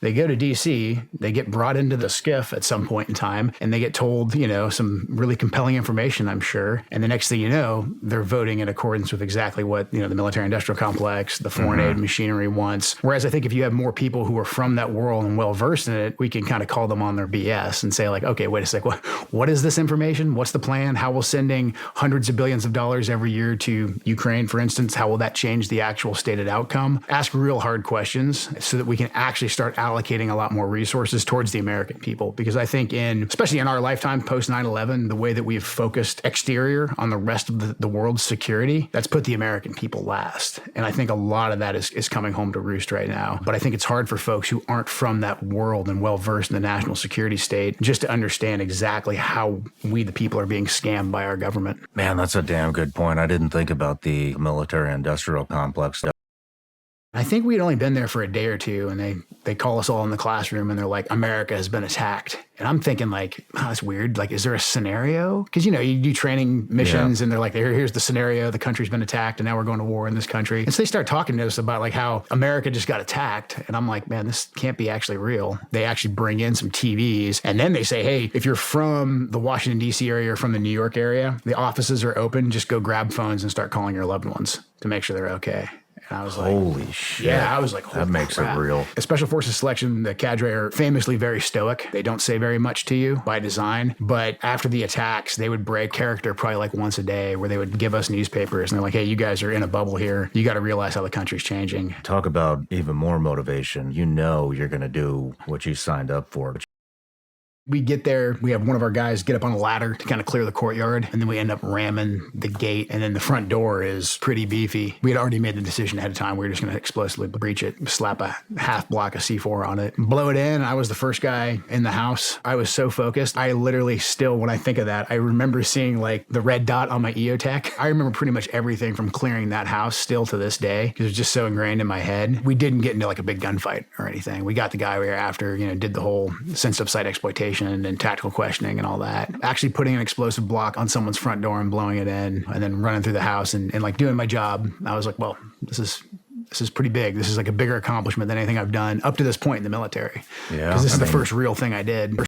They go to DC, they get brought into the skiff at some point in time, and they get told, some really compelling information, I'm sure. And the next thing you know, they're voting in accordance with exactly what, the military industrial complex, the foreign aid machinery wants. Whereas I think if you have more people who are from that world and well versed in it, we can kind of call them on their BS and say, like, okay, wait a sec, what is this information? What's the plan? How will sending hundreds of billions of dollars every year to Ukraine, for instance, how will that change the actual stated outcome? Ask real hard questions so that we can actually start allocating a lot more resources towards the American people. Because I think especially in our lifetime post 9/11, the way that we've focused exterior on the rest of the world's security, that's put the American people last. And I think a lot of that is coming home to roost right now. But I think it's hard for folks who aren't from that world and well versed in the national security state just to understand exactly how we, the people, are being scammed by our government. Man, that's a damn good point. I didn't think about the military industrial complex. I think we'd only been there for a day or two, and they call us all in the classroom, and they're like, America has been attacked. And I'm thinking, like, oh, that's weird. Like, is there a scenario? Because, you do training missions, and they're like, here's the scenario. The country's been attacked, and now we're going to war in this country. And so they start talking to us about, like, how America just got attacked. And I'm like, man, this can't be actually real. They actually bring in some TVs, and then they say, hey, if you're from the Washington, D.C. area or from the New York area, the offices are open. Just go grab phones and start calling your loved ones to make sure they're okay. And I was like, holy shit. Yeah, I was like, that makes it real. Special Forces selection, the cadre are famously very stoic. They don't say very much to you by design. But after the attacks, they would break character probably like once a day, where they would give us newspapers and they're like, hey, you guys are in a bubble here. You got to realize how the country's changing. Talk about even more motivation. You're going to do what you signed up for. We get there, we have one of our guys get up on a ladder to kind of clear the courtyard, and then we end up ramming the gate, and then the front door is pretty beefy. We had already made the decision ahead of time. We were just going to explosively breach it, slap a half block of C4 on it, blow it in. I was the first guy in the house. I was so focused. I literally still, when I think of that, I remember seeing like the red dot on my EOTech. I remember pretty much everything from clearing that house still to this day, because it was just so ingrained in my head. We didn't get into like a big gunfight or anything. We got the guy we were after, did the whole sensitive site exploitation and tactical questioning and all that. Actually putting an explosive block on someone's front door and blowing it in, and then running through the house and like doing my job. I was like, well, this is pretty big. This is like a bigger accomplishment than anything I've done up to this point in the military. Yeah. Because this is the first real thing I did.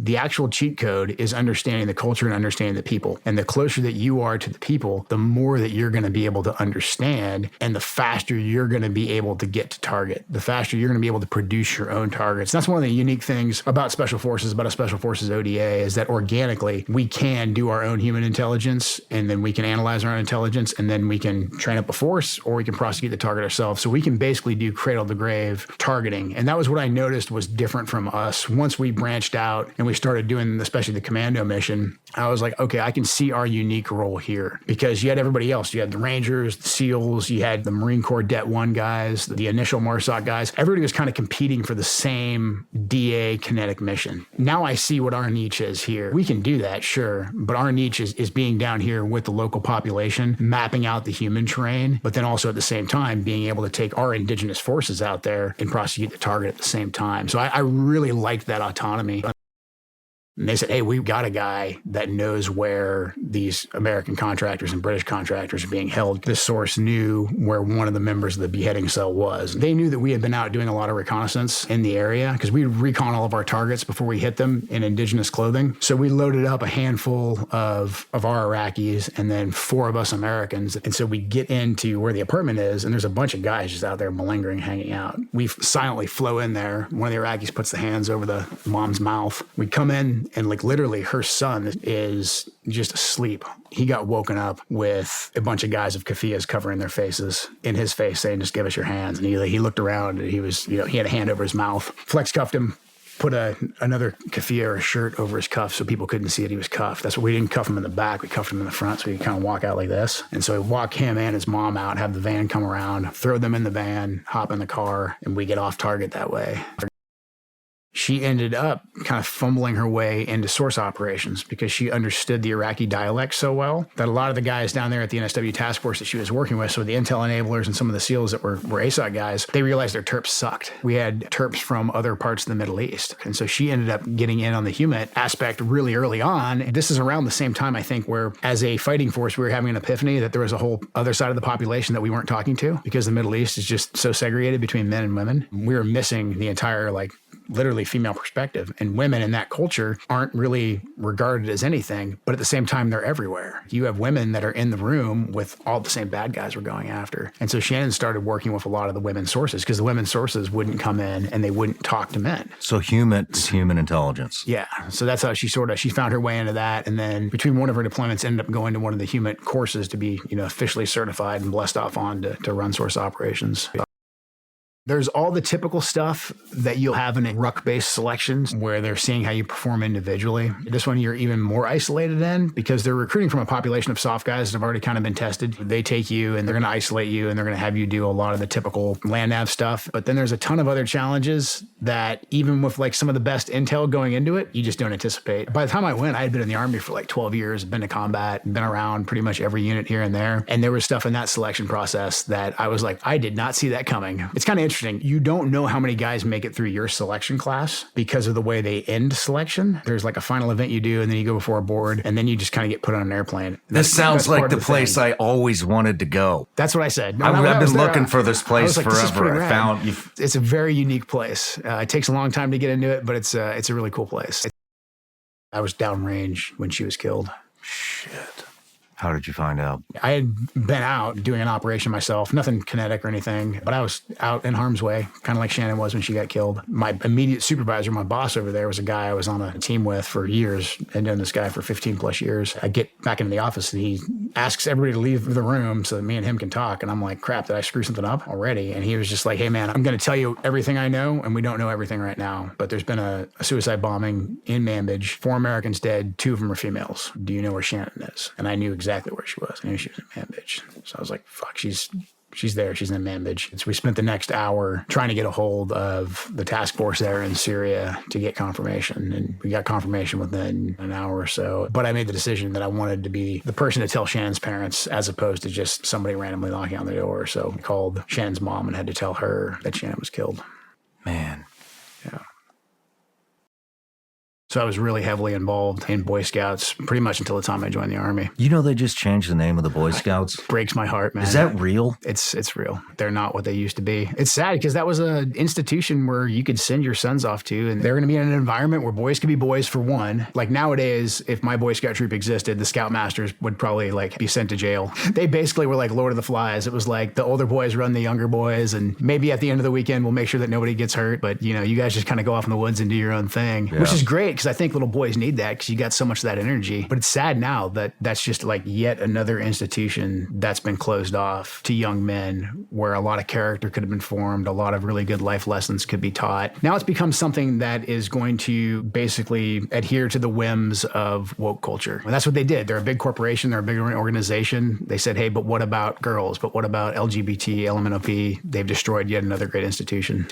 The actual cheat code is understanding the culture and understanding the people. And the closer that you are to the people, the more that you're going to be able to understand, and the faster you're going to be able to get to target, the faster you're going to be able to produce your own targets. That's one of the unique things about Special Forces, about a Special Forces ODA, is that organically we can do our own human intelligence, and then we can analyze our own intelligence, and then we can train up a force, or we can prosecute the target ourselves. So we can basically do cradle to grave targeting. And that was what I noticed was different from us. Once we branched out and we started doing especially the commando mission, I was like, okay, I can see our unique role here, because you had everybody else. You had the Rangers, the SEALs, you had the Marine Corps Det 1 guys, the initial MARSOC guys. Everybody was kind of competing for the same DA kinetic mission. Now I see what our niche is here. We can do that, sure, but our niche is being down here with the local population, mapping out the human terrain, but then also at the same time being able to take our indigenous forces out there and prosecute the target at the same time. So I really liked that autonomy. And they said, hey, we've got a guy that knows where these American contractors and British contractors are being held. This source knew where one of the members of the beheading cell was. They knew that we had been out doing a lot of reconnaissance in the area, because we recon all of our targets before we hit them in indigenous clothing. So we loaded up a handful of our Iraqis and then 4 of us Americans. And so we get into where the apartment is, and there's a bunch of guys just out there malingering, hanging out. We silently flow in there. One of the Iraqis puts the hands over the mom's mouth. We come in, and like literally her son is just asleep. He got woken up with a bunch of guys of keffiyehs covering their faces, in his face, saying, just give us your hands. And he looked around, and he was, he had a hand over his mouth. Flex cuffed him, put another keffiyeh or a shirt over his cuff so people couldn't see that he was cuffed. That's what we didn't cuff him in the back. We cuffed him in the front so he could kind of walk out like this. And so we walk him and his mom out, have the van come around, throw them in the van, hop in the car, and we get off target that way. she ended up kind of fumbling her way into source operations because she understood the Iraqi dialect so well that a lot of the guys down there at the NSW task force that she was working with, so the intel enablers and some of the SEALs that were ASOC guys, they realized their terps sucked. We had terps from other parts of the Middle East. And so she ended up getting in on the HUMINT aspect really early on. And this is around the same time, I think, where as a fighting force, we were having an epiphany that there was a whole other side of the population that we weren't talking to because the Middle East is just so segregated between men and women. We were missing the entire, literally female perspective. And women in that culture aren't really regarded as anything, but at the same time, they're everywhere. You have women that are in the room with all the same bad guys we're going after. And so Shannon started working with a lot of the women's sources because the women's sources wouldn't come in and they wouldn't talk to men. So HUMINT is human intelligence. Yeah. So that's how she found her way into that. And then between one of her deployments, ended up going to one of the HUMINT courses to be, officially certified and blessed off on to run source operations. There's all the typical stuff that you'll have in a ruck-based selections where they're seeing how you perform individually. This one you're even more isolated in because they're recruiting from a population of soft guys that have already kind of been tested. They take you and they're going to isolate you and they're going to have you do a lot of the typical land nav stuff. But then there's a ton of other challenges that even with some of the best intel going into it, you just don't anticipate. By the time I went, I had been in the Army for 12 years, been to combat, been around pretty much every unit here and there. And there was stuff in that selection process that I was like, I did not see that coming. It's kind of interesting. You don't know how many guys make it through your selection class because of the way they end selection. There's a final event you do, and then you go before a board, and then you just kind of get put on an airplane. This sounds like the place I always wanted to go. That's what I said. I've been looking for this place forever. I found you. It's a very unique place. It takes a long time to get into it, but it's a really cool place. I was downrange when she was killed. Shit. How did you find out? I had been out doing an operation myself, nothing kinetic or anything, but I was out in harm's way, kind of like Shannon was when she got killed. My immediate supervisor, my boss over there, was a guy I was on a team with for years, and known this guy for 15 plus years. I get back into the office and he asks everybody to leave the room so that me and him can talk. And I'm like, crap, did I screw something up already? And he was just like, hey man, I'm going to tell you everything I know, and we don't know everything right now, but there's been a suicide bombing in Manbij, 4 Americans dead, 2 of them are females. Do you know where Shannon is? And I knew exactly where she was. I knew she was in Manbij. So I was like, fuck, she's there. She's in Manbij. So we spent the next hour trying to get a hold of the task force there in Syria to get confirmation. And we got confirmation within an hour or so. But I made the decision that I wanted to be the person to tell Shannon's parents as opposed to just somebody randomly knocking on the door. So I called Shannon's mom and had to tell her that Shannon was killed. Man. Yeah. So I was really heavily involved in Boy Scouts pretty much until the time I joined the Army. You know they just changed the name of the Boy Scouts? Breaks my heart, man. Is that real? It's real. They're not what they used to be. It's sad because that was an institution where you could send your sons off to, and they're going to be in an environment where boys could be boys for one. Like nowadays, if my Boy Scout troop existed, the Scoutmasters would probably be sent to jail. They basically were like Lord of the Flies. It was like the older boys run the younger boys, and maybe at the end of the weekend, we'll make sure that nobody gets hurt. But you guys just kind of go off in the woods and do your own thing, which is great because I think little boys need that because you got so much of that energy. But it's sad now that that's just yet another institution that's been closed off to young men where a lot of character could have been formed, a lot of really good life lessons could be taught. Now it's become something that is going to basically adhere to the whims of woke culture. And that's what they did. They're a big corporation. They're a big organization. They said, hey, but what about girls? But what about LGBT, LMNOP? They've destroyed yet another great institution.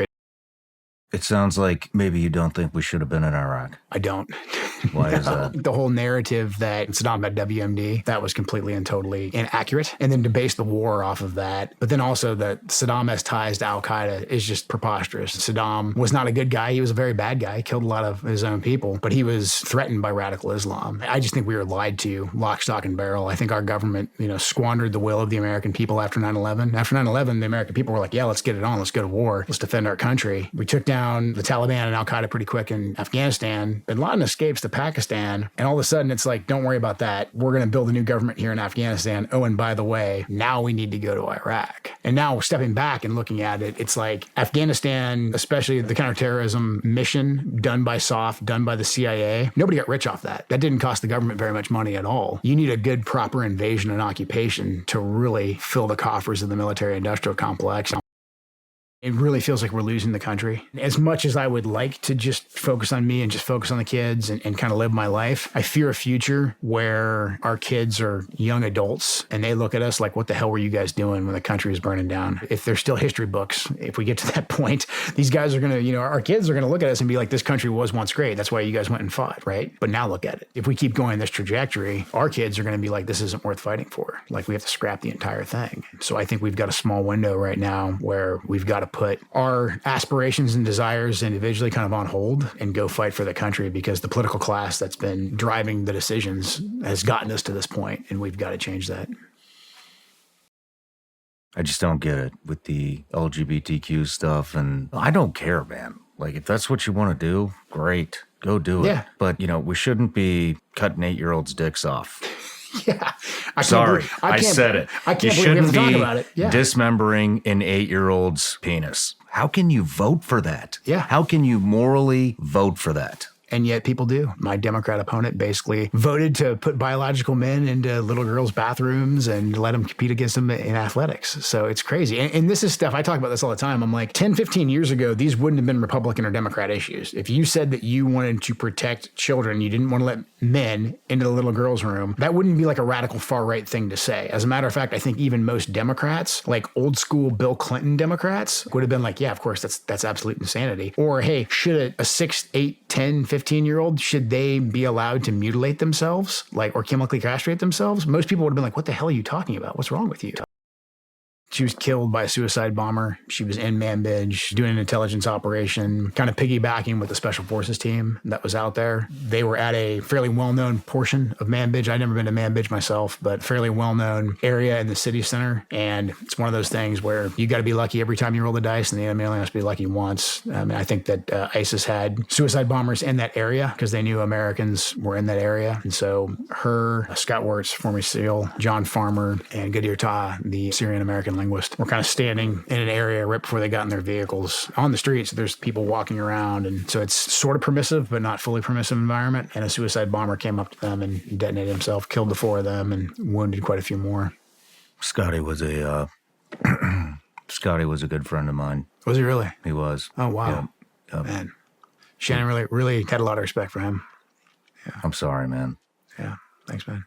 It sounds like maybe you don't think we should have been in Iraq. I don't. Why is that? The whole narrative that Saddam had WMD, that was completely and totally inaccurate. And then to base the war off of that, but then also that Saddam has ties to Al-Qaeda is just preposterous. Saddam was not a good guy. He was a very bad guy. He killed a lot of his own people, but he was threatened by radical Islam. I just think we were lied to, lock, stock, and barrel. I think our government, squandered the will of the American people after 9/11. After 9/11, the American people were like, yeah, let's get it on. Let's go to war. Let's defend our country. We took down the Taliban and Al-Qaeda pretty quick in Afghanistan. Bin Laden escapes to Pakistan, and all of a sudden it's like, don't worry about that. We're going to build a new government here in Afghanistan. Oh, and by the way, now we need to go to Iraq. And now stepping back and looking at it, it's like Afghanistan, especially the counterterrorism mission done by SOF, done by the CIA, nobody got rich off that. That didn't cost the government very much money at all. You need a good, proper invasion and occupation to really fill the coffers of the military-industrial complex. It really feels like we're losing the country. As much as I would like to just focus on me and just focus on the kids and kind of live my life, I fear a future where our kids are young adults and they look at us like, what the hell were you guys doing when the country was burning down? If there's still history books, if we get to that point, these guys are going to, our kids are going to look at us and be like, this country was once great. That's why you guys went and fought, right? But now look at it. If we keep going this trajectory, our kids are going to be like, this isn't worth fighting for. Like we have to scrap the entire thing. So I think we've got a small window right now where we've got to put our aspirations and desires individually kind of on hold and go fight for the country, because the political class that's been driving the decisions has gotten us to this point, and we've got to change that. I just don't get it with the LGBTQ stuff. And I don't care, man. Like, if that's what you want to do, great. Go do it. Yeah. But, we shouldn't be cutting 8-year-olds' dicks off. Yeah. I said it. I can't you believe we have shouldn't to talk be about it. Yeah. dismembering an 8-year-old's penis. How can you vote for that? Yeah. How can you morally vote for that? And yet people do. My Democrat opponent basically voted to put biological men into little girls' bathrooms and let them compete against them in athletics. So it's crazy. And this is stuff, I talk about this all the time. I'm like, 10, 15 years ago, these wouldn't have been Republican or Democrat issues. If you said that you wanted to protect children, you didn't want to let men into the little girls' room, that wouldn't be like a radical far-right thing to say. As a matter of fact, I think even most Democrats, like old school Bill Clinton Democrats, would have been like, yeah, of course, that's absolute insanity. Or, hey, should a 6, 8, 10, 15-year-old, should they be allowed to mutilate themselves, or chemically castrate themselves? Most people would have been like, what the hell are you talking about? What's wrong with you? She was killed by a suicide bomber. She was in Manbij doing an intelligence operation, kind of piggybacking with the special forces team that was out there. They were at a fairly well-known portion of Manbij. I'd never been to Manbij myself, but fairly well-known area in the city center. And it's one of those things where you got to be lucky every time you roll the dice, and the enemy only has to be lucky once. I think that ISIS had suicide bombers in that area because they knew Americans were in that area. And so her, Scott Wirtz, former SEAL, John Farmer, and Gadir Tah, the Syrian-American linguist, were kind of standing in an area right before they got in their vehicles on the streets. There's people walking around. And so it's sort of permissive, but not fully permissive environment. And a suicide bomber came up to them and detonated himself, killed the 4 of them and wounded quite a few more. Scotty was a good friend of mine. Was he really? He was. Oh, wow. Yeah. Man. Shannon really had a lot of respect for him. Yeah. I'm sorry, man. Yeah. Thanks, man.